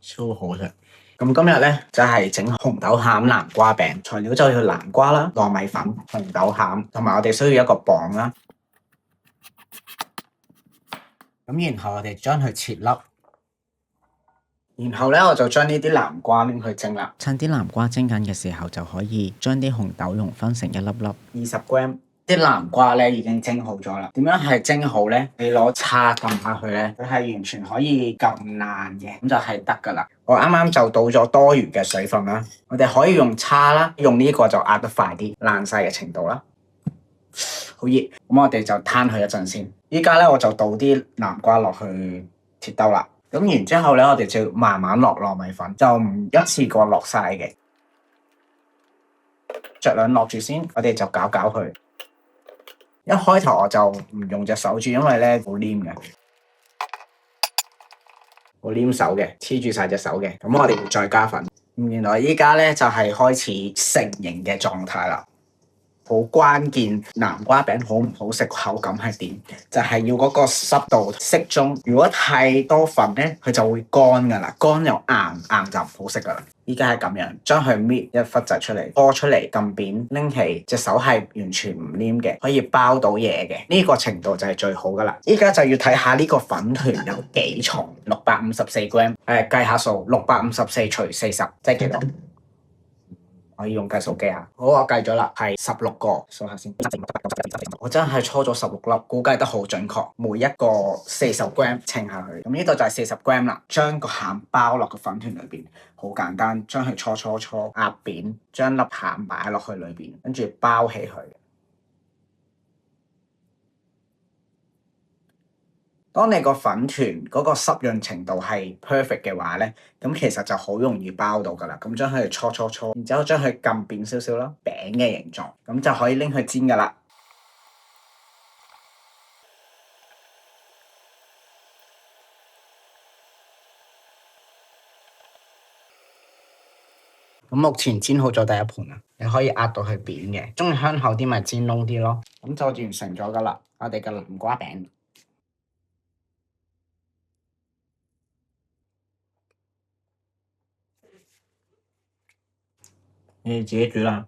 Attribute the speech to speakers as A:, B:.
A: 超好食。咁今日咧就係整紅豆餡南瓜餅，材料就要南瓜啦、糯米粉、紅豆餡，同埋我哋需要一個磅啦。咁然後我哋將佢切粒，然後咧我就將呢啲南瓜拎去蒸啦。趁啲南瓜蒸緊嘅時候，就可以將啲紅豆蓉分成一粒粒，20g。啲南瓜咧已經蒸好咗啦。點樣係蒸好咧？你攞叉撳下去咧，佢係完全可以撳爛嘅，咁就係得噶啦。我啱啱就倒咗多餘嘅水分啦。我哋可以用叉啦，用呢個就壓得快啲，爛晒嘅程度啦。好熱，咁我哋就攤佢一陣先。依家咧我就倒啲南瓜落去鐵兜啦。咁然之後咧，我哋就慢慢落糯米粉，就唔一次過落晒嘅，酌量落住先。我哋就攪攪佢。一開頭我就唔用隻手住，因為咧好黏嘅，好黏手嘅，黐住晒隻手嘅。咁我哋要再加粉。原來依家咧就係開始成型嘅狀態啦。好關鍵，南瓜餅好唔好食，口感係點？就係要嗰個濕度適中。如果太多粉咧，佢就會乾噶啦，乾又硬，硬就唔好食噶啦。依家係咁樣，將佢搣一忽仔出嚟，拖出嚟，撳扁，拎起，隻手係完全唔黏嘅，可以包到嘢嘅。呢個程度就係最好噶啦。依家就要睇下呢個粉團有幾重，654g。計下數，654除40，即係幾多？可以用計數機啊！好，我計咗啦，係16個，數下先。我真係搓咗16粒，估計得好準確。每一個40g，稱下去。咁呢度就係40g啦。將個餡包落個粉團裏邊，好簡單。將佢搓，壓扁，將粒餡擺落去裏邊，跟住包起佢。當你個粉團嗰個濕潤程度係 perfect 嘅話咧，咁其實就好容易包到噶啦。咁將佢搓，然之後將佢撳扁少少啦，餅嘅形狀，咁就可以拎去煎噶啦。咁目前煎好咗第一盤啦，你可以壓到佢扁嘅，中意香口啲咪煎燶啲咯。咁就完成咗噶啦，我哋嘅南瓜餅。你哋自己煮啦。